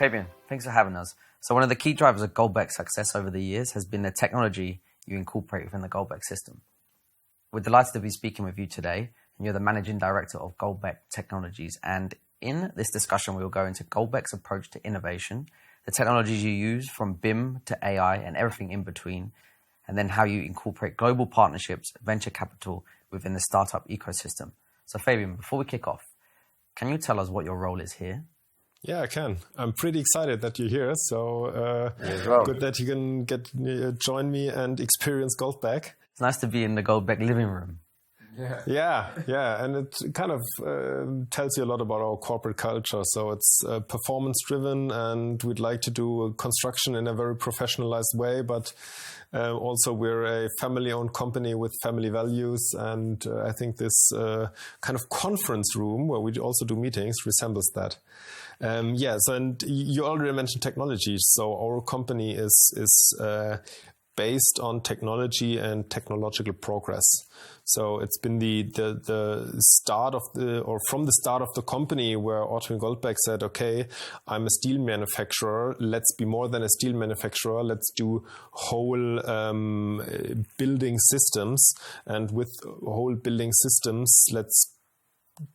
Fabian, thanks for having us. So one of the key drivers of Goldbeck's success over the years has been the technology you incorporate within the Goldbeck system. We're delighted to be speaking with you today, and you're the Managing Director of Goldbeck Technologies. And in this discussion, we will go into Goldbeck's approach to innovation, the technologies you use from BIM to AI and everything in between, and then how you incorporate global partnerships, venture capital within the startup ecosystem. So Fabian, before we kick off, can you tell us what your role is here? Yeah, I can. I'm pretty excited that you're here. So good that you can join me and experience Goldbeck. It's nice to be in the Goldbeck living room. Yeah. And it kind of tells you a lot about our corporate culture. So it's performance driven, and we'd like to do construction in a very professionalized way, but also we're a family owned company with family values. And I think this kind of conference room where we also do meetings resembles that. Yes, and you already mentioned technology. So our company is based on technology and technological progress. So it's been the start of from the start of the company where Otto and Goldbeck said, okay, I'm a steel manufacturer. Let's be more than a steel manufacturer. Let's do whole building systems. And with whole building systems, let's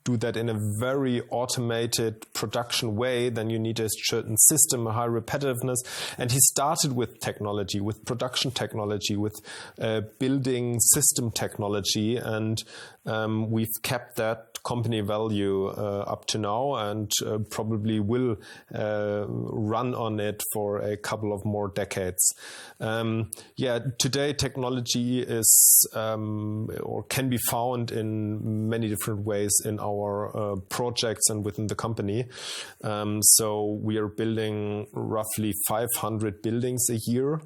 do that in a very automated production way. Then you need a certain system, a high repetitiveness. And he started with technology, with production technology, with building system technology. And we've kept that company value up to now, and probably will run on it for a couple of more decades. Today technology is or can be found in many different ways in our projects and within the company. So we are building roughly 500 buildings a year.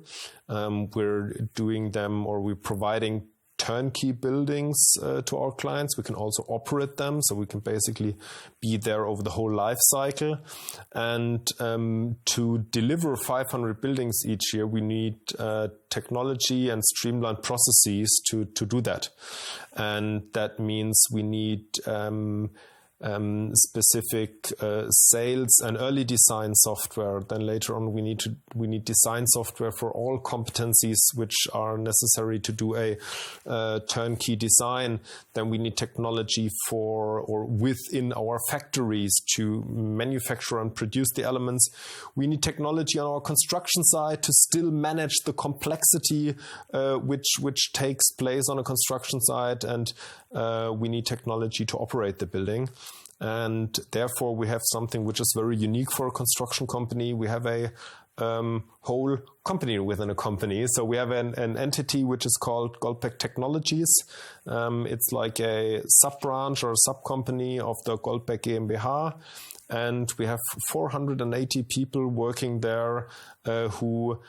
We're doing them, or we're providing turnkey buildings to our clients. We can also operate them, so we can basically be there over the whole life cycle. And to deliver 500 buildings each year, we need technology and streamlined processes to do that. And that means we need specific sales and early design software. Then later on, we need design software for all competencies which are necessary to do a turnkey design. Then we need technology for or within our factories to manufacture and produce the elements. We need technology on our construction side to still manage the complexity which takes place on a construction site, and we need technology to operate the building. And therefore, we have something which is very unique for a construction company. We have a whole company within a company. So we have an entity which is called Goldbeck Technologies. It's like a sub-branch or a sub-company of the Goldbeck GmbH. And we have 480 people working there who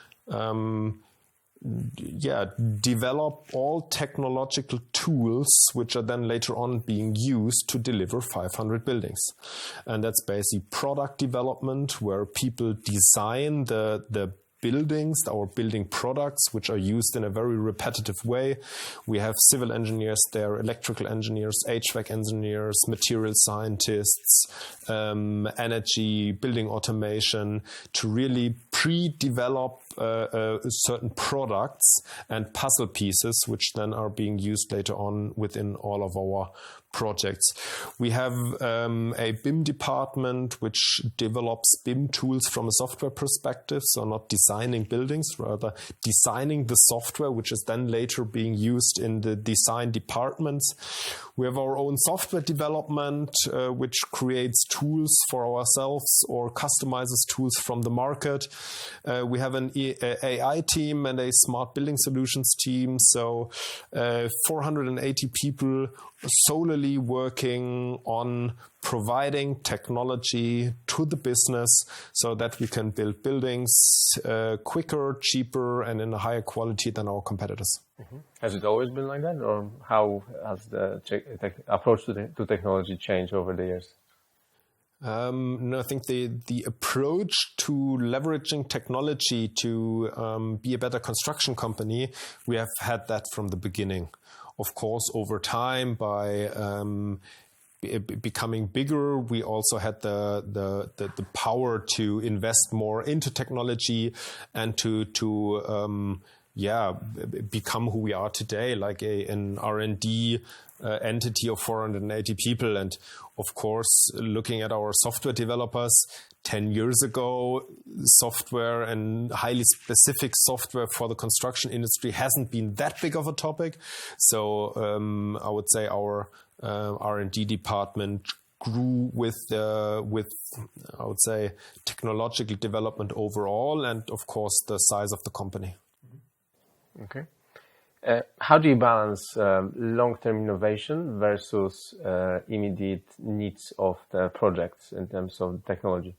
develop all technological tools which are then later on being used to deliver 500 buildings. And that's basically product development, where people design the buildings, our building products, which are used in a very repetitive way. We have civil engineers there, electrical engineers, HVAC engineers, material scientists, energy, building automation, to really pre-develop certain products and puzzle pieces, which then are being used later on within all of our projects. We have a BIM department which develops BIM tools from a software perspective, so not designing buildings, rather designing the software, which is then later being used in the design departments. We have our own software development, which creates tools for ourselves or customizes tools from the market. We have an AI team and a smart building solutions team. So 480 people solely working on providing technology to the business so that we can build buildings quicker, cheaper, and in a higher quality than our competitors. Mm-hmm. Has it always been like that, or how has the approach to technology changed over the years? No, I think the approach to leveraging technology to be a better construction company, we have had that from the beginning. Of course, over time, by becoming bigger, we also had the power to invest more into technology and to become who we are today, like an R&D entity of 480 people. And of course, looking at our software developers, 10 years ago, software and highly specific software for the construction industry hasn't been that big of a topic. So I would say our R&D department grew with I would say technological development overall, and of course the size of the company. Okay. How do you balance long-term innovation versus immediate needs of the projects in terms of technology?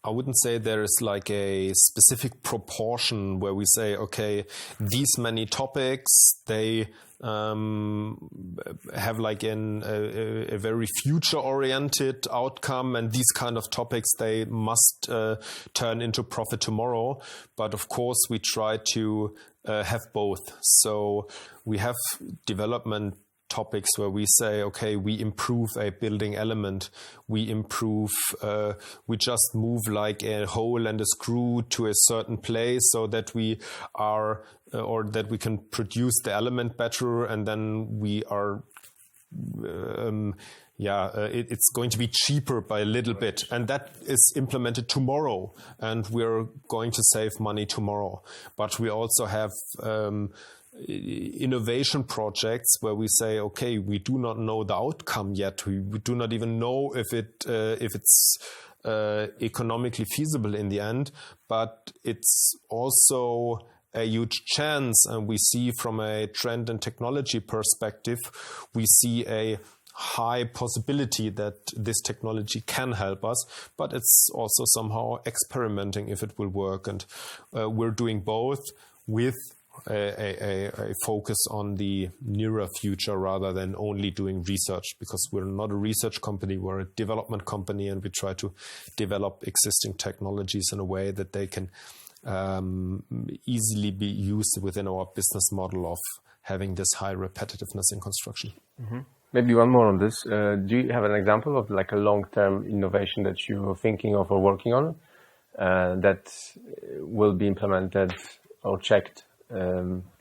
I wouldn't say there is like a specific proportion where we say, okay, these many topics, they have like a very future-oriented outcome, and these kind of topics, they must turn into profit tomorrow. But of course, we try to have both. So we have development topics where we say, okay, we improve a building element, we just move like a hole and a screw to a certain place so that we are, or that we can produce the element better, and then we are, it's going to be cheaper by a little bit, and that is implemented tomorrow, and we're going to save money tomorrow. But we also have innovation projects where we say, okay, we do not know the outcome yet. We do not even know if it's economically feasible in the end, but it's also a huge chance. And we see from a trend and technology perspective, we see a high possibility that this technology can help us, but it's also somehow experimenting if it will work. And we're doing both with a focus on the nearer future rather than only doing research, because we're not a research company, we're a development company, and we try to develop existing technologies in a way that they can easily be used within our business model of having this high repetitiveness in construction. Mm-hmm. Maybe one more on this. Do you have an example of like a long-term innovation that you're thinking of or working on that will be implemented or checked,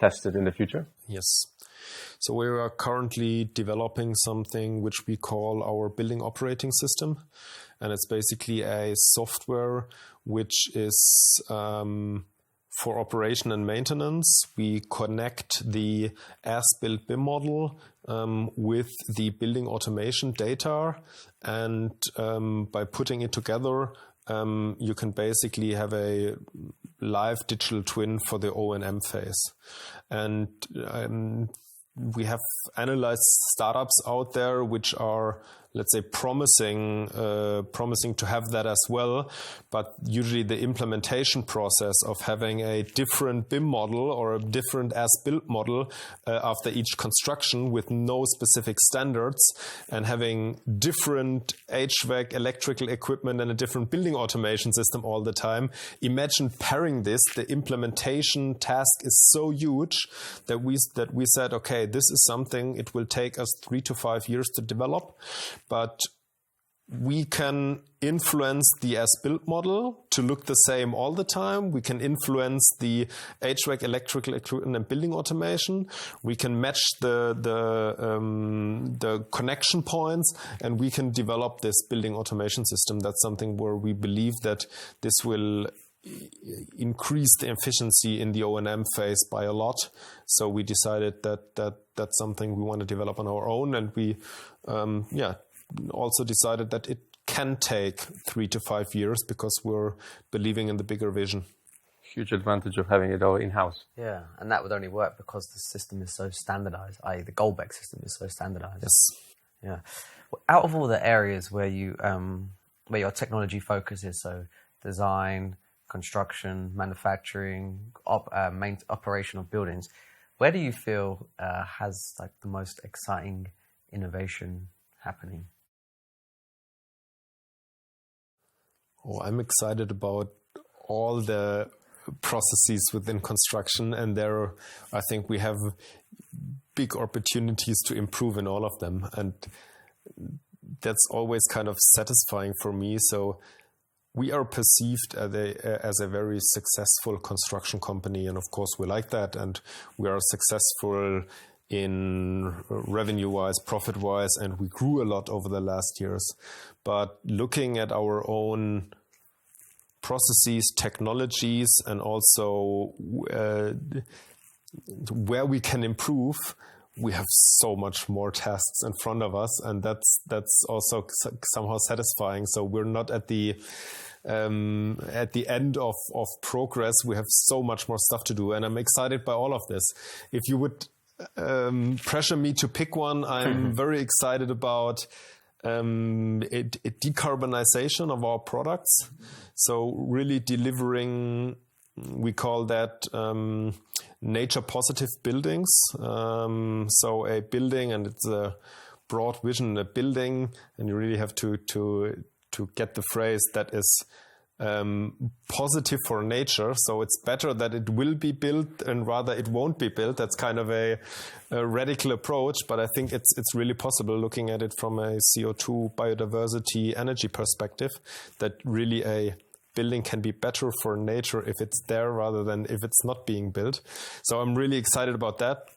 tested in the future? Yes. So we are currently developing something which we call our building operating system. And it's basically a software which is for operation and maintenance. We connect the as-built BIM model with the building automation data. And by putting it together, you can basically have a live digital twin for the O&M phase. And we have analyzed startups out there which are, let's say, promising to have that as well. But usually the implementation process of having a different BIM model or a different as-built model after each construction with no specific standards, and having different HVAC electrical equipment and a different building automation system all the time. Imagine pairing this. The implementation task is so huge that we said, okay, this is something, it will take us 3 to 5 years to develop. But we can influence the as-built model to look the same all the time. We can influence the HVAC, electrical equipment, and building automation. We can match the connection points, and we can develop this building automation system. That's something where we believe that this will increase the efficiency in the O&M phase by a lot. So we decided that that's something we want to develop on our own, and we also decided that it can take 3 to 5 years because we're believing in the bigger vision. Huge advantage of having it all in-house. Yeah, and that would only work because the system is so standardized, i.e. the Goldbeck system is so standardized. Yes. Yeah. Well, out of all the areas where you where your technology focuses, so design, construction, manufacturing, operation of buildings, where do you feel has like the most exciting innovation happening? Oh, I'm excited about all the processes within construction, and there, I think we have big opportunities to improve in all of them. And that's always kind of satisfying for me. So we are perceived as a very successful construction company. And of course, we like that. And we are successful in revenue-wise, profit-wise, and we grew a lot over the last years. But looking at our own processes, technologies, and also where we can improve, we have so much more tasks in front of us, and that's also somehow satisfying. So we're not at the end of progress. We have so much more stuff to do, and I'm excited by all of this. If you would pressure me to pick one, I'm very excited about a decarbonization of our products. So really delivering, we call that nature positive buildings. So a building, and it's a broad vision, a building, and you really have to get the phrase that is positive for nature. So it's better that it will be built and rather it won't be built. That's kind of a radical approach, but I think it's really possible, looking at it from a CO2, biodiversity, energy perspective, that really a building can be better for nature if it's there rather than if it's not being built. So I'm really excited about that,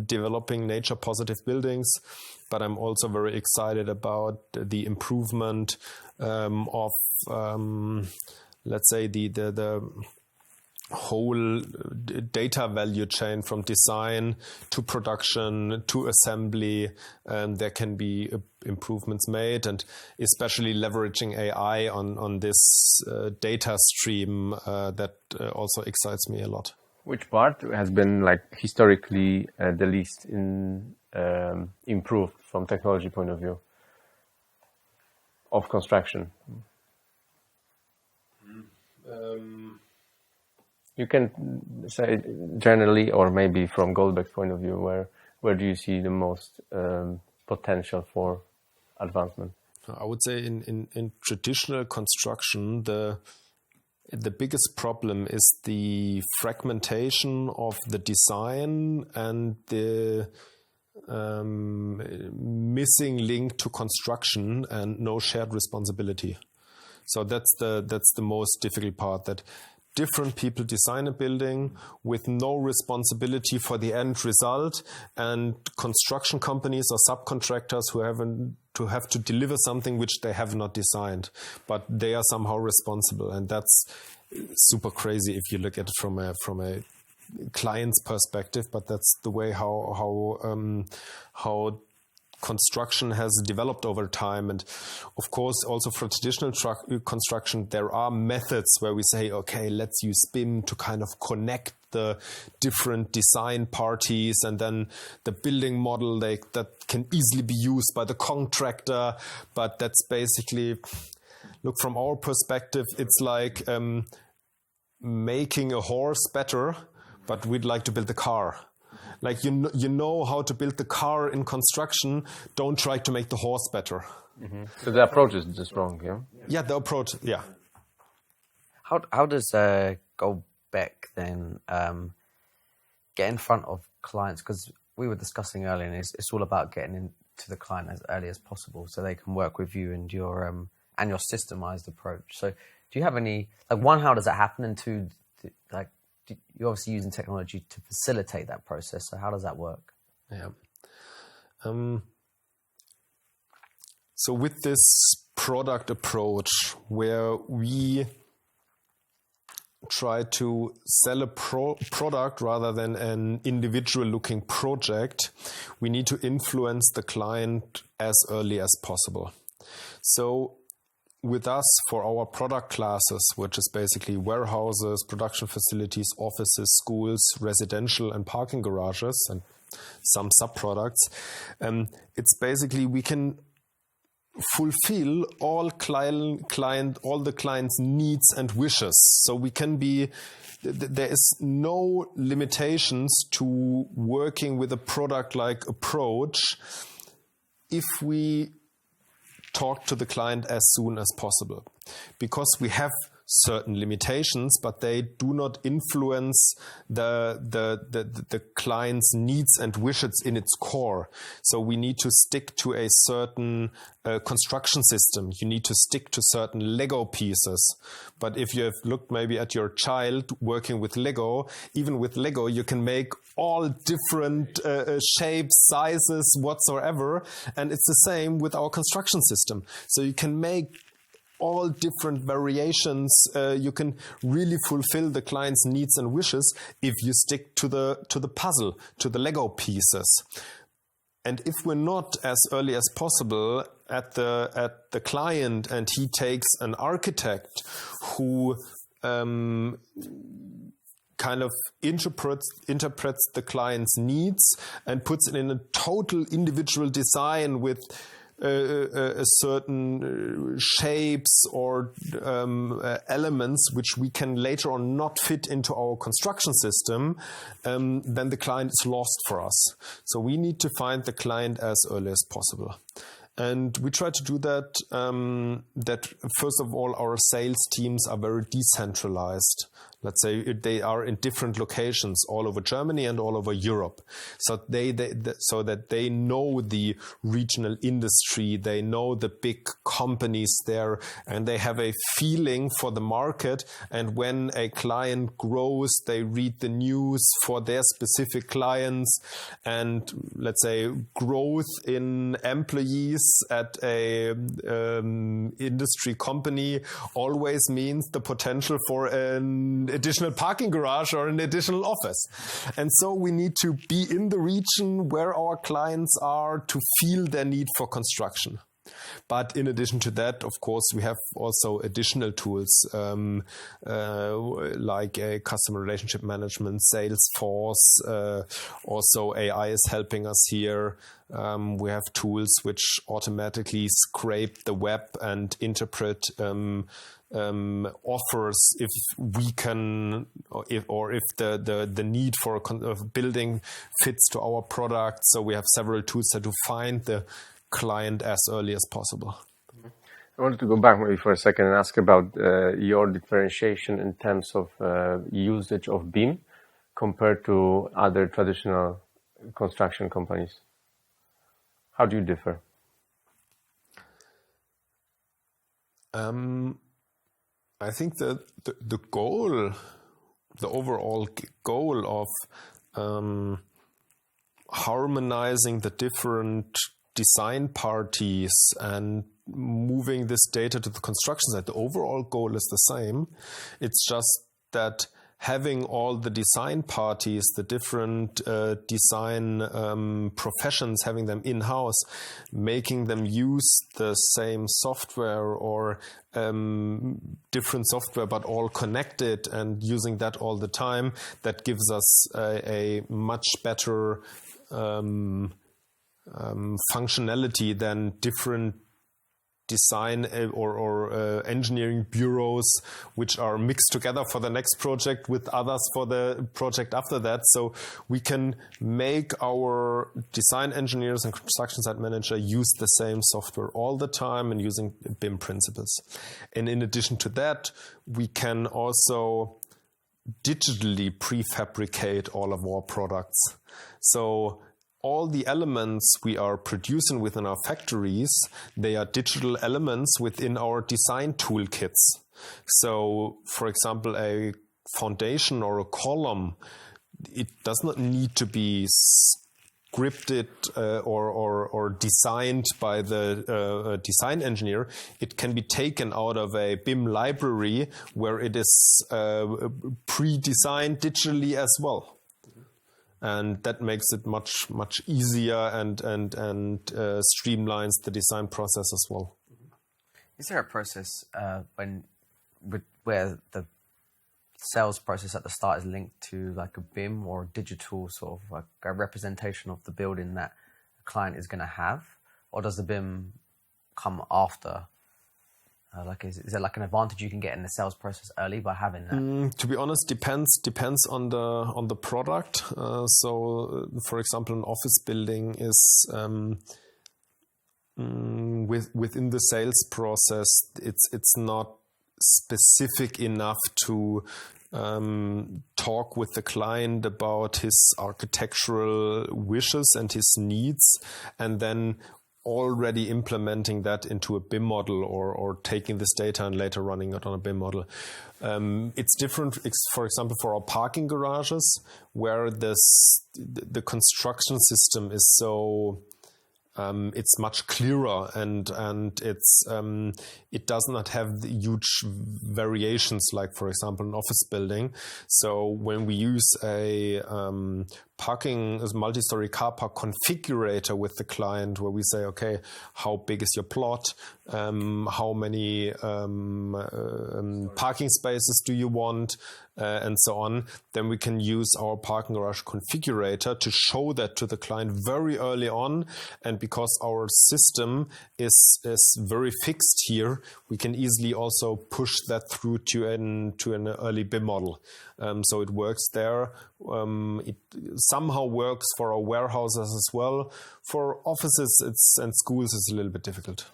developing nature positive buildings, but I'm also very excited about the improvement of let's say the whole data value chain, from design to production to assembly. There can be improvements made, and especially leveraging AI on this data stream that also excites me a lot. Which part has been historically the least improved from technology point of view of construction? You can say generally, or maybe from Goldbeck's point of view, where do you see the most potential for advancement? I would say in traditional construction, the biggest problem is the fragmentation of the design and the missing link to construction and no shared responsibility. So that's the most difficult part, that different people design a building with no responsibility for the end result, and construction companies or subcontractors who have to deliver something which they have not designed, but they are somehow responsible. And that's super crazy if you look at it from a client's perspective, but that's the way how construction has developed over time. And of course, also for traditional construction, there are methods where we say, okay, let's use BIM to kind of connect the different design parties, and then the building model that can easily be used by the contractor. But that's basically, look, from our perspective, it's like making a horse better, but we'd like to build a car. Like, you know how to build the car in construction, don't try to make the horse better. Mm-hmm. So the approach is just wrong, yeah? Yeah, the approach, yeah. How does Goldbeck then get in front of clients? Because we were discussing earlier, and it's all about getting into the client as early as possible so they can work with you and your systemized approach. So do you have any, how does that happen? And two, you're obviously using technology to facilitate that process. So how does that work? Yeah. So with this product approach, where we try to sell a product rather than an individual looking project, we need to influence the client as early as possible. So with us, for our product classes, which is basically warehouses, production facilities, offices, schools, residential and parking garages, and some sub-products, it's basically we can fulfill all the client's needs and wishes. So we can be, there is no limitations to working with a product-like approach if we talk to the client as soon as possible, because we have certain limitations, but they do not influence the client's needs and wishes in its core. So we need to stick to a certain construction system. You need to stick to certain Lego pieces. But if you have looked maybe at your child working with Lego, even with Lego, you can make all different shapes, sizes, whatsoever. And it's the same with our construction system. So you can make all different variations. You can really fulfill the client's needs and wishes if you stick to the puzzle, to the Lego pieces. And if we're not as early as possible at the client, and he takes an architect who kind of interprets the client's needs and puts it in a total individual design with a certain shapes or elements which we can later on not fit into our construction system, then the client is lost for us. So we need to find the client as early as possible. And we try to do that, that first of all, our sales teams are very decentralized. Let's say they are in different locations all over Germany and all over Europe. So so that they know the regional industry, they know the big companies there, and they have a feeling for the market. And when a client grows, they read the news for their specific clients. And let's say growth in employees at a industry company always means the potential for an additional parking garage or an additional office. And so we need to be in the region where our clients are to feel their need for construction. But in addition to that, of course, we have also additional tools like a customer relationship management, Salesforce. Also, AI is helping us here. We have tools which automatically scrape the web and interpret offers if we can, if the need for a building fits to our product. So we have several tools to find the client as early as possible. I wanted to go back maybe for a second and ask about your differentiation in terms of usage of BIM compared to other traditional construction companies. How do you differ? I think that the goal, the overall goal of harmonizing the different design parties and moving this data to the construction site, the overall goal is the same. It's just that having all the design parties, the different design professions, having them in-house, making them use the same software or different software but all connected and using that all the time, that gives us a much better functionality than different design or engineering bureaus which are mixed together for the next project with others for the project after that. So we can make our design engineers and construction site manager use the same software all the time and using BIM principles. And in addition to that, we can also digitally prefabricate all of our products. So all the elements we are producing within our factories, they are digital elements within our design toolkits. So, for example, a foundation or a column, it does not need to be scripted or designed by the design engineer. It can be taken out of a BIM library where it is pre-designed digitally as well. And that makes it much easier and streamlines the design process as well. Is there a process where the sales process at the start is linked to like a BIM or digital sort of like a representation of the building that a client is going to have, or does the BIM come after? Is there like an advantage you can get in the sales process early by having that? To be honest, depends on the product. So, for example, an office building is within the sales process. It's not specific enough to talk with the client about his architectural wishes and his needs, and then already implementing that into a BIM model or taking this data and later running it on a BIM model. It's different, for example, for our parking garages, where the construction system is so it's much clearer and it does not have the huge variations like, for example, an office building. So when we use a multi-story car park configurator with the client, where we say, okay, how big is your plot? How many parking spaces do you want? And so on, then we can use our parking garage configurator to show that to the client very early on. And because our system is very fixed here, we can easily also push that through to an early BIM model. So it works there. It somehow works for our warehouses as well. For offices and schools, it's a little bit difficult.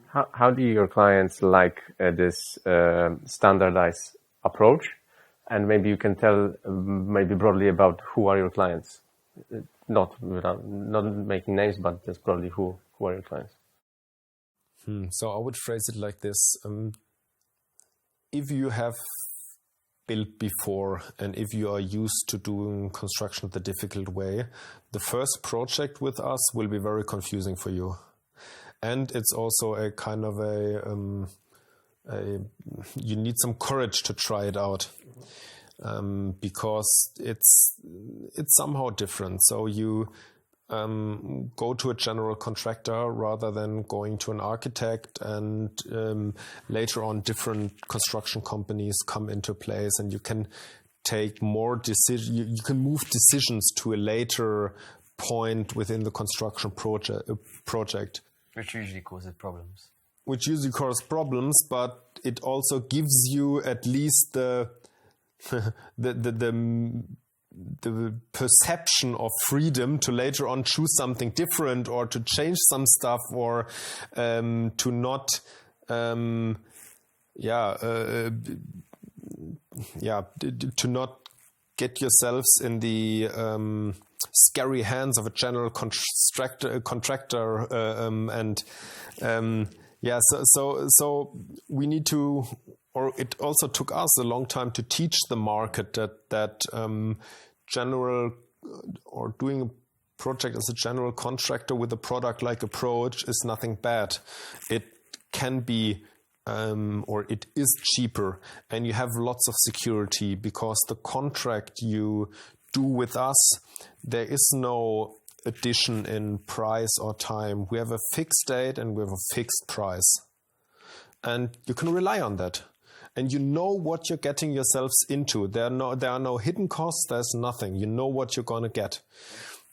How do your clients like this standardized approach? And maybe you can tell maybe broadly about who are your clients, not making names, but just broadly who are your clients. So I would phrase it like this: if you have built before and if you are used to doing construction the difficult way, the first project with us will be very confusing for you, and it's also a kind of you need some courage to try it out, because it's somehow different. So you go to a general contractor rather than going to an architect, and later on different construction companies come into place, and you can take more decisions. You can move decisions to a later point within the construction project. Which usually causes problems. But it also gives you at least the perception of freedom to later on choose something different, or to change some stuff, or to not to not get yourselves in the scary hands of a general contractor, so we need to, or it also took us a long time to teach the market that general, or doing a project as a general contractor with a product-like approach is nothing bad. It can be or it is cheaper, and you have lots of security, because the contract you do with us, there is no addition in price or time. We have a fixed date and we have a fixed price, and you can rely on that, and you know what you're getting yourselves into. There are no hidden costs. There's nothing. You know what you're going to get.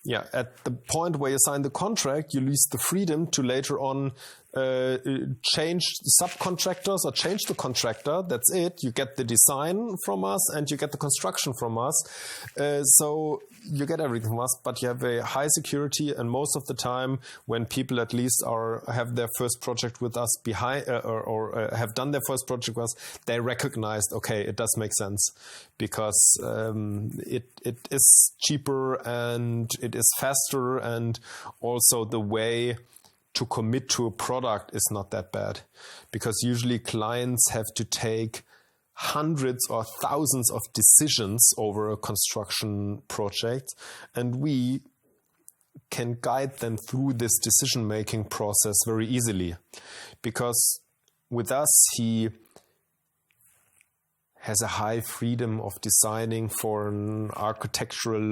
Yeah, at the point where you sign the contract, you lose the freedom to later on change subcontractors or change the contractor. That's it. You get the design from us and you get the construction from us. So you get everything from us, but you have a high security. And most of the time, when people at least have their first project with us or have done their first project with us, they recognized, okay, it does make sense, because it is cheaper and it is faster, and also the way to commit to a product is not that bad, because usually clients have to take hundreds or thousands of decisions over a construction project, and we can guide them through this decision-making process very easily, because with us, he has a high freedom of designing for an architectural,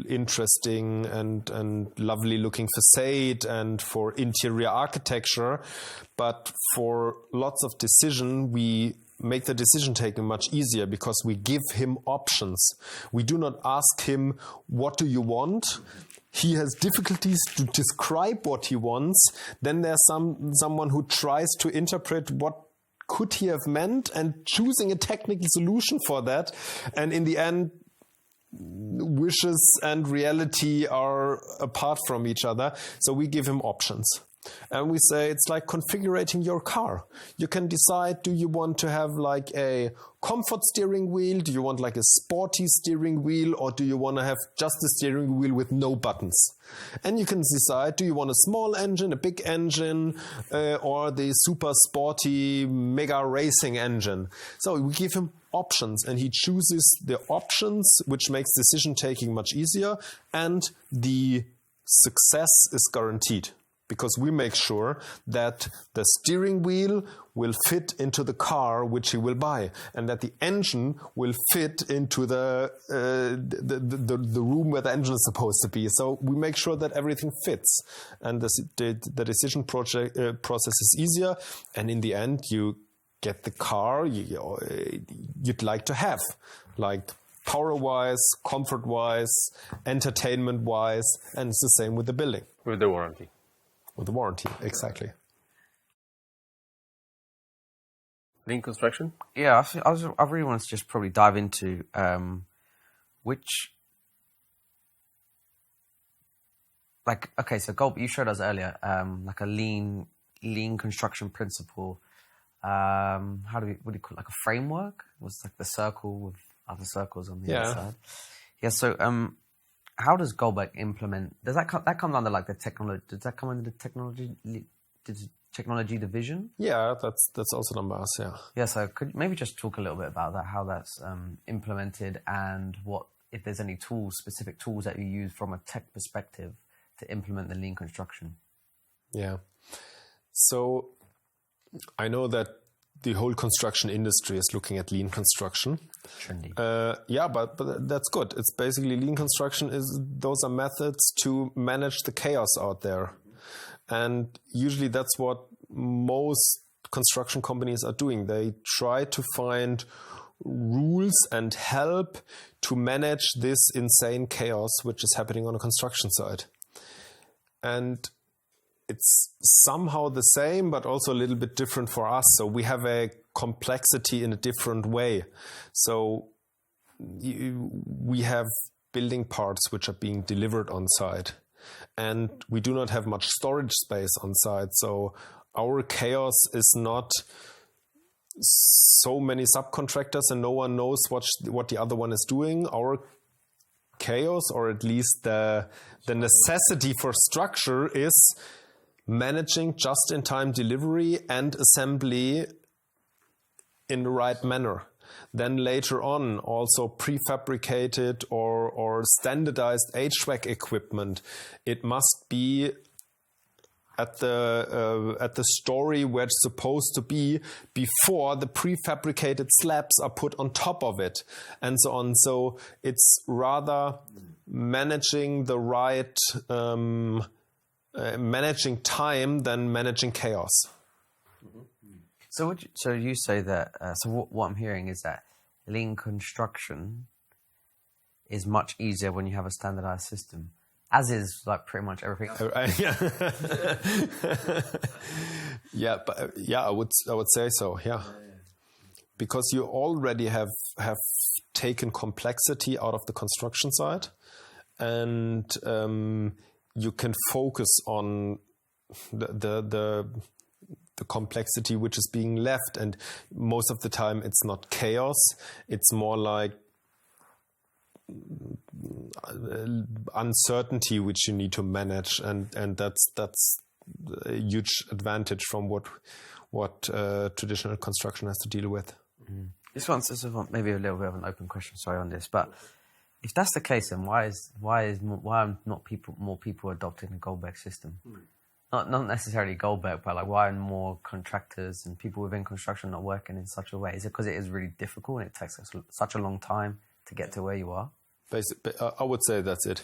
interesting and lovely looking facade, and for interior architecture. But for lots of decision, we make the decision taking much easier, because we give him options. We do not ask him, what do you want? He has difficulties to describe what he wants. Then there's someone who tries to interpret what could he have meant, and choosing a technical solution for that. And in the end, wishes and reality are apart from each other. So we give him options. And we say it's like configuring your car. You can decide, do you want to have like a comfort steering wheel? Do you want like a sporty steering wheel? Or do you want to have just a steering wheel with no buttons? And you can decide, do you want a small engine, a big engine, or the super sporty mega racing engine? So we give him options and he chooses the options, which makes decision taking much easier, and the success is guaranteed. Because we make sure that the steering wheel will fit into the car which he will buy, and that the engine will fit into the room where the engine is supposed to be. So we make sure that everything fits, and the decision process is easier. And in the end, you get the car you'd like to have, like power-wise, comfort-wise, entertainment-wise, and it's the same with the building. With the warranty. With the warranty, exactly. Lean construction? Yeah, I really want to just probably dive into which, like, okay, so you showed us earlier, like a lean construction principle. What do you call it? Like a framework? It was like the circle with other circles on the other side. Yeah, so how does Goldbeck implement? Does that come under like the technology? Does that come under the technology division? Yeah, that's also under us. Yeah. Yeah. So could you maybe just talk a little bit about that, how that's implemented, and what if there's any specific tools that you use from a tech perspective to implement the lean construction? Yeah. So I know that the whole construction industry is looking at lean construction. Trendy. Yeah, but that's good. It's basically lean construction those are methods to manage the chaos out there. And usually that's what most construction companies are doing. They try to find rules and help to manage this insane chaos which is happening on a construction site. And it's somehow the same, but also a little bit different for us. So we have a complexity in a different way. So we have building parts which are being delivered on site, and we do not have much storage space on site. So our chaos is not so many subcontractors and no one knows what the other one is doing. Our chaos, or at least the necessity for structure, is managing just-in-time delivery and assembly in the right manner. Then later on, also prefabricated or standardized HVAC equipment. It must be at the story where it's supposed to be before the prefabricated slabs are put on top of it, and so on. So it's rather managing the right managing time than managing chaos. So you say that, so what I'm hearing is that lean construction is much easier when you have a standardized system, as is like pretty much everything else. I would say so. Yeah, because you already have taken complexity out of the construction side, and you can focus on the complexity which is being left, and most of the time it's not chaos, it's more like uncertainty which you need to manage, and that's a huge advantage from what traditional construction has to deal with. This one's maybe a little bit of an open question, sorry, on this, but if that's the case, then why are not more people adopting the Goldbeck system? Not necessarily Goldbeck, but like why are more contractors and people within construction not working in such a way? Is it because it is really difficult and it takes such a long time to get to where you are? Basically, I would say that's it.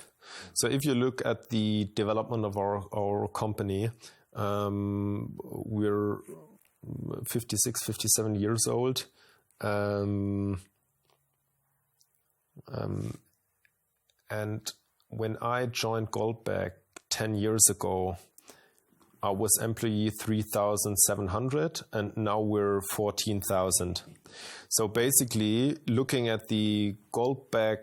So if you look at the development of our company, we're 56, 57 years old. And when I joined Goldbeck 10 years ago, I was employee 3,700 and now we're 14,000. So basically, looking at the Goldbeck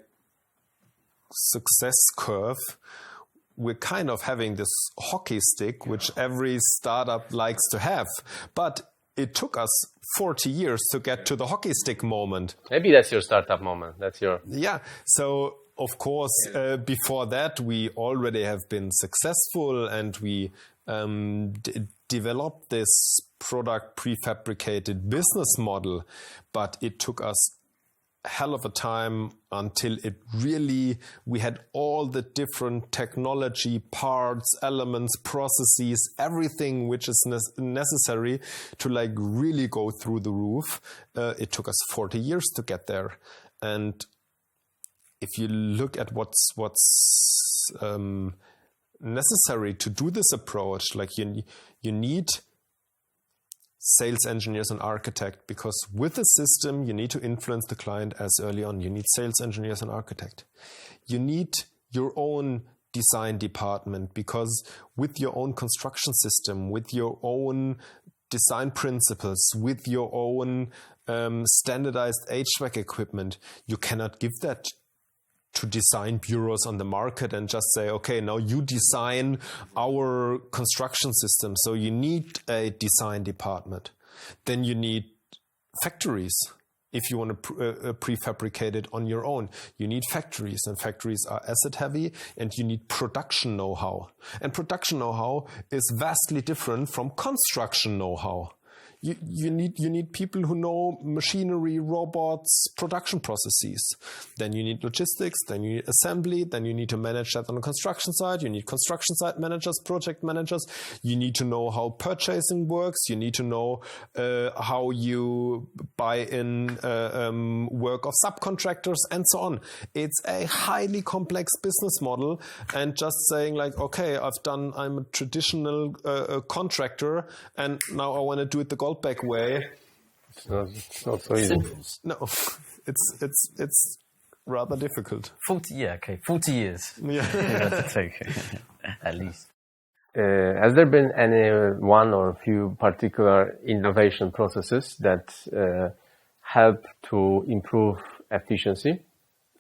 success curve, we're kind of having this hockey stick, which every startup likes to have. But it took us 40 years to get to the hockey stick moment. Maybe that's your startup moment. That's your... Yeah. So, of course, before that, we already have been successful, and we developed this product prefabricated business model. But it took us hell of a time until it really, we had all the different technology parts, elements, processes, everything which is necessary to like really go through the roof. It took us 40 years to get there. And if you look at what's necessary to do this approach, like you need sales engineers and architect, because with the system, you need to influence the client as early on. You need sales engineers and architect. You need your own design department, because with your own construction system, with your own design principles, with your own standardized HVAC equipment, you cannot give that to design bureaus on the market and just say, okay, now you design our construction system. So you need a design department. Then you need factories. If you want to prefabricate it on your own, you need factories, and factories are asset heavy, and you need production know-how. And production know-how is vastly different from construction know-how. You need people who know machinery, robots, production processes. Then you need logistics, then you need assembly, then you need to manage that on the construction side. You need construction site managers, project managers. You need to know how purchasing works. You need to know how you buy in work of subcontractors and so on. It's a highly complex business model, and just saying like, okay, I'm a traditional contractor, and now I want to do it the Goldbeck way. It's not so easy. No, it's rather difficult. 40 years. Yeah. To take, at least. Has there been any one or a few particular innovation processes that help to improve efficiency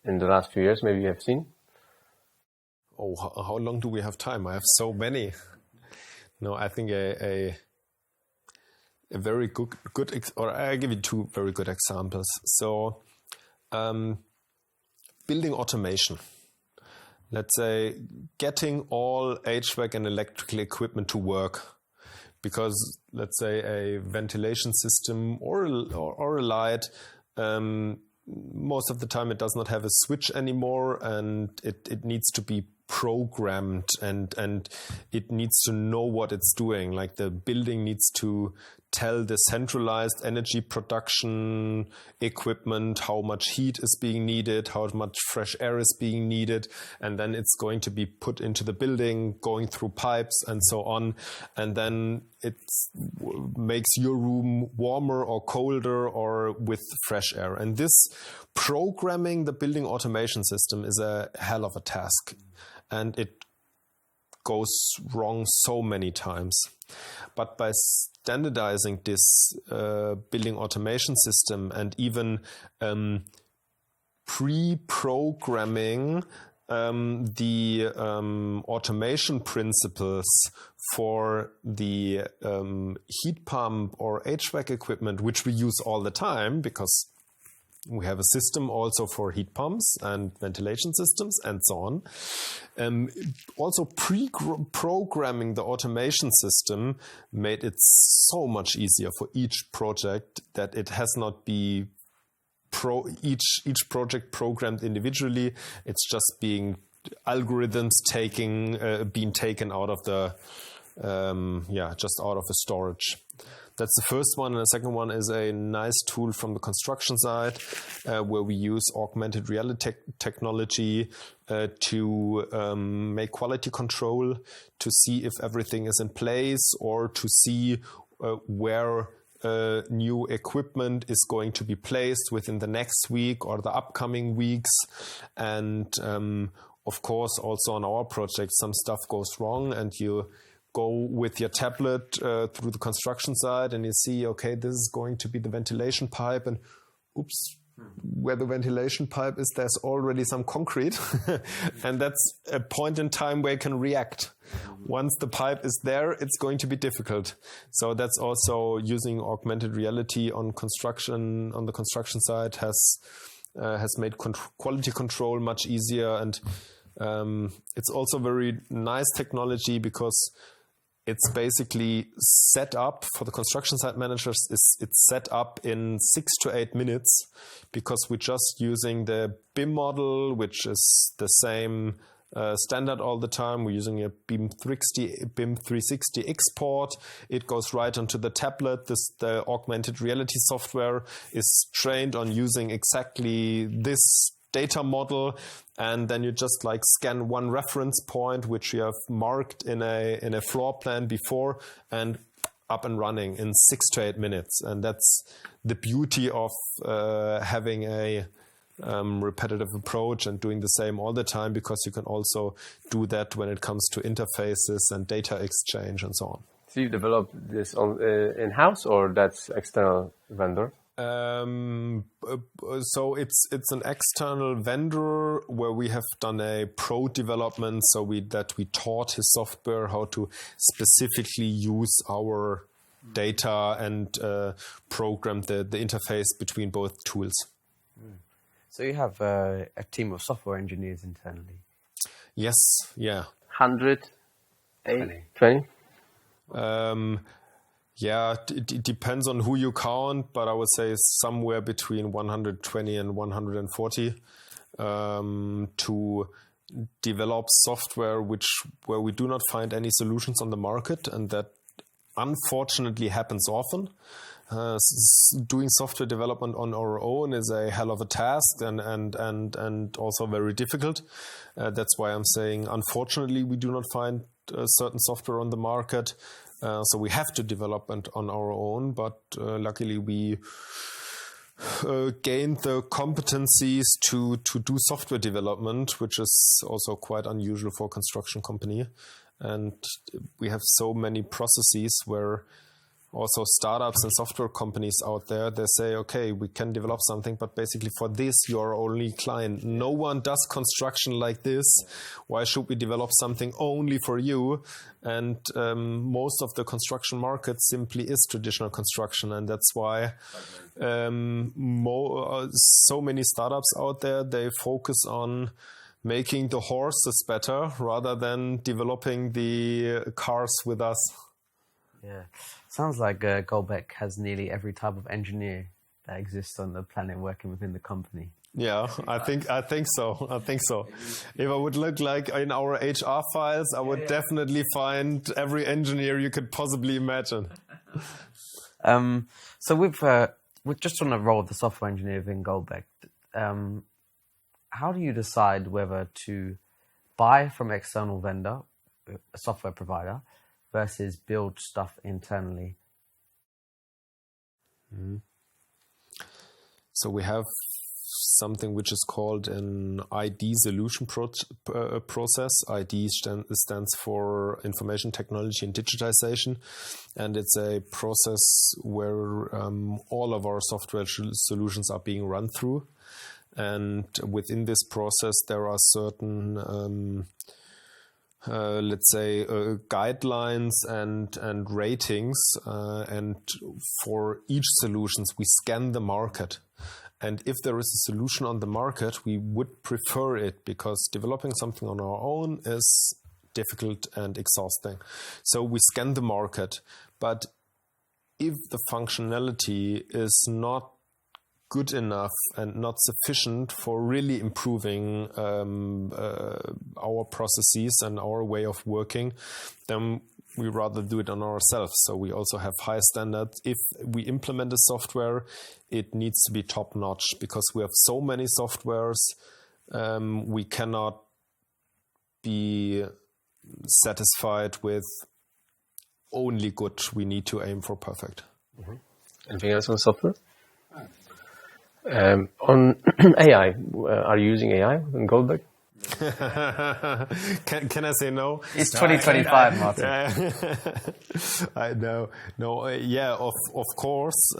in the last few years? Maybe you have seen. Oh, how long do we have time? I have so many. No, I think a very good, or I'll give you two very good examples. So, building automation. Let's say getting all HVAC and electrical equipment to work, because let's say a ventilation system or a light, most of the time it does not have a switch anymore, and it needs to be programmed, and it needs to know what it's doing. Like the building needs to tell the centralized energy production equipment how much heat is being needed, how much fresh air is being needed, and then it's going to be put into the building, going through pipes and so on, and then it makes your room warmer or colder or with fresh air. And this programming the building automation system is a hell of a task, and it goes wrong so many times. But by standardizing this building automation system, and even pre-programming the automation principles for the heat pump or HVAC equipment, which we use all the time, because we have a system also for heat pumps and ventilation systems and so on. Also pre-programming the automation system made it so much easier for each project that it has not be each project programmed individually. It's just being algorithms being taken out of the just out of the storage. That's the first one. And the second one is a nice tool from the construction side, where we use augmented reality technology to make quality control, to see if everything is in place, or to see where new equipment is going to be placed within the next week or the upcoming weeks. And of course, also on our project, some stuff goes wrong, and you go with your tablet through the construction site, and you see, okay, this is going to be the ventilation pipe, and oops, where the ventilation pipe is, there's already some concrete. And that's a point in time where you can react. Once the pipe is there, it's going to be difficult. So that's also using augmented reality on construction, on the construction side has made quality control much easier. And it's also very nice technology because it's basically set up for the construction site managers. It's set up in 6 to 8 minutes because we're just using the BIM model, which is the same standard all the time. We're using a BIM 360 export. It goes right onto the tablet. The augmented reality software is trained on using exactly this data model, and then you just like scan one reference point which you have marked in a floor plan before, and up and running in 6 to 8 minutes. And that's the beauty of having a repetitive approach and doing the same all the time, because you can also do that when it comes to interfaces and data exchange and so on. So you developed this on in-house, or that's external vendor? So it's an external vendor where we have done a pro development, so we taught his software how to specifically use our data and program the interface between both tools. So you have a team of software engineers internally? Yes, yeah. 120? Yeah, it depends on who you count, but I would say somewhere between 120 and 140 to develop software where we do not find any solutions on the market, and that unfortunately happens often. Doing software development on our own is a hell of a task and also very difficult. That's why I'm saying, unfortunately, we do not find certain software on the market. So we have to develop it on our own, but luckily we gained the competencies to do software development, which is also quite unusual for a construction company. And we have so many processes where also startups and software companies out there, they say, okay, we can develop something, but basically for this, you're our only client. No one does construction like this. Why should we develop something only for you? And most of the construction market simply is traditional construction. And that's why so many startups out there, they focus on making the horses better rather than developing the cars with us. Yeah. Sounds like Goldbeck has nearly every type of engineer that exists on the planet working within the company. Yeah, I think so. If I would look like in our HR files, I would definitely find every engineer you could possibly imagine. So with just on the role of the software engineer within Goldbeck, how do you decide whether to buy from external vendor, a software provider, versus build stuff internally? So we have something which is called an ID solution process. ID stands for Information Technology and Digitization. And it's a process where all of our software solutions are being run through. And within this process, there are certain let's say guidelines and ratings, and for each solutions we scan the market, and if there is a solution on the market, we would prefer it, because developing something on our own is difficult and exhausting. So we scan the market, but if the functionality is not good enough and not sufficient for really improving our processes and our way of working, then we rather do it on ourselves. So we also have high standards. If we implement a software, it needs to be top notch, because we have so many softwares, we cannot be satisfied with only good. We need to aim for perfect. Mm-hmm. Anything else on software? On AI, are you using AI in Goldbeck? Can I say no? It's 2025, Martin. I know. No, yeah, of course.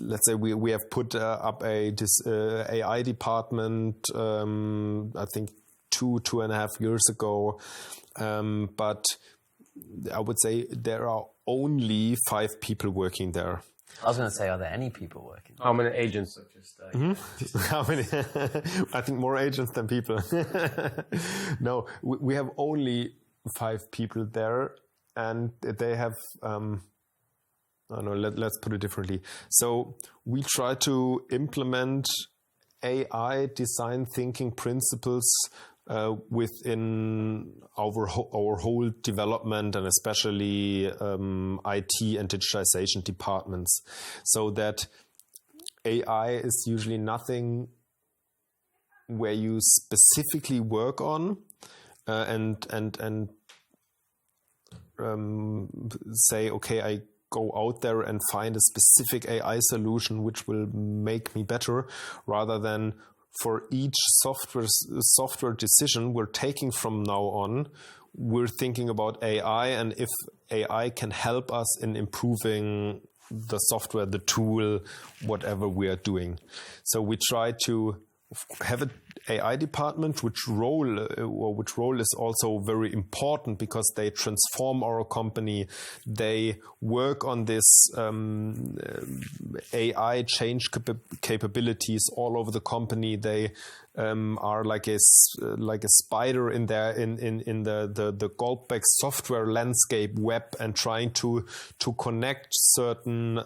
let's say we have put up this AI department, I think 2.5 years ago, but I would say there are only 5 people working there. I was going to say, are there any people working? How many agents? How many? I think more agents than people. No, we have only 5 people there, and they have. Let's put it differently. So we try to implement AI design thinking principles within our whole development, and especially IT and digitization departments, so that AI is usually nothing where you specifically work on and say, okay, I go out there and find a specific AI solution which will make me better, rather than for each software decision we're taking from now on, we're thinking about AI, and if AI can help us in improving the software, the tool, whatever we are doing. So we try to have an AI department, which role is also very important because they transform our company. They work on this AI change capabilities all over the company. They are like a spider in the Goldbeck software landscape web, and trying to connect certain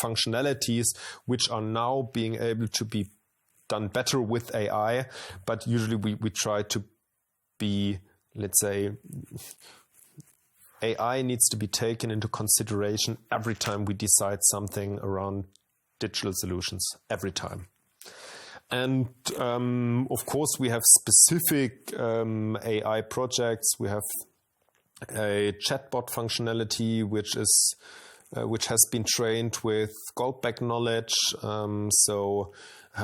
functionalities which are now being able to be done better with AI, but usually we try to be, let's say, AI needs to be taken into consideration every time we decide something around digital solutions, every time. And of course, we have specific AI projects. We have a chatbot functionality, which has been trained with Goldbeck knowledge.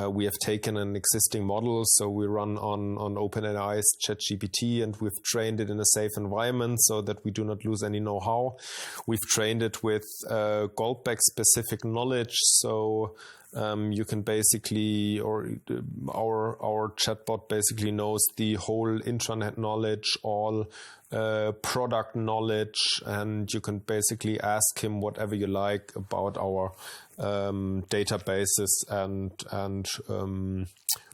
We have taken an existing model, so we run on OpenAI's ChatGPT, and we've trained it in a safe environment so that we do not lose any know-how. We've trained it with Goldbeck specific knowledge, so you can basically, or our chatbot basically knows the whole intranet knowledge, all product knowledge, and you can basically ask him whatever you like about our databases and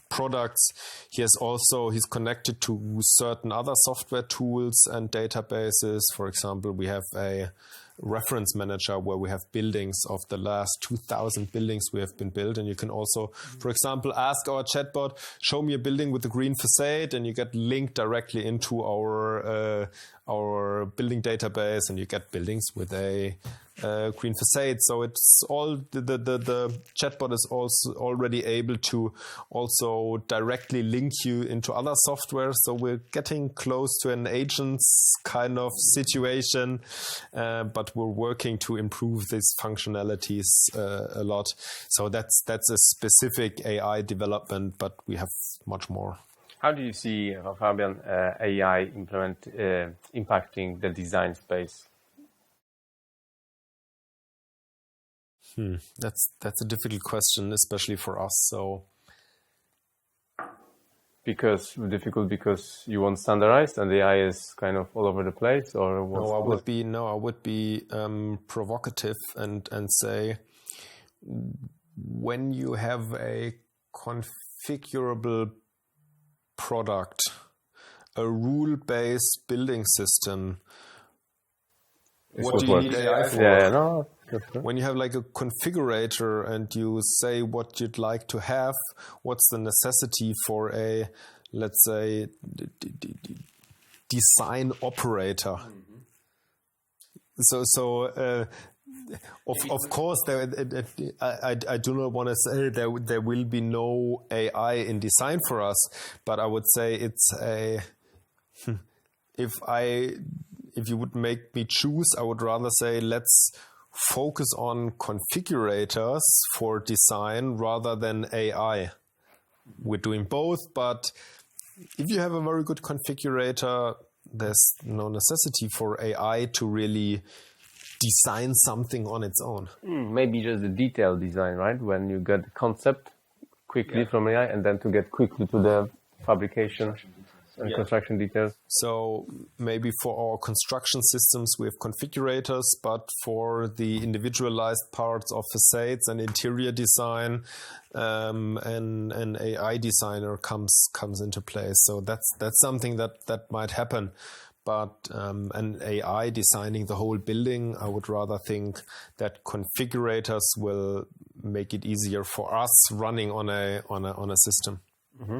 products. He's connected to certain other software tools and databases. For example, we have a reference manager where we have buildings of the last 2,000 buildings we have been built, and you can also, for example, ask our chatbot, show me a building with a green facade, and you get linked directly into our building database, and you get buildings with a green facade. So it's all the chatbot is also already able to also directly link you into other software. So we're getting close to an agents kind of situation, but we're working to improve these functionalities a lot. So that's a specific AI development, but we have much more. How do you see, Fabian, AI impacting the design space? That's a difficult question, especially for us. So, because you want standardized and the AI is kind of all over the place, or what? I would be provocative and say, when you have a configurable product, a rule-based building system, what do you need AI for? When you have like a configurator and you say what you'd like to have, what's the necessity for a, let's say, design operator? So of course, I do not want to say there will be no AI in design for us, but I would say it's a if you would make me choose, I would rather say let's focus on configurators for design rather than AI. We're doing both, but if you have a very good configurator, there's no necessity for AI to really design something on its own. Maybe just the detail design, right? When you get the concept quickly from AI, and then to get quickly to the fabrication and construction details. So maybe for our construction systems, we have configurators, but for the individualized parts of facades and interior design, an AI designer comes into play. So that's something that might happen. But an AI designing the whole building, I would rather think that configurators will make it easier for us running on a system. Mm-hmm.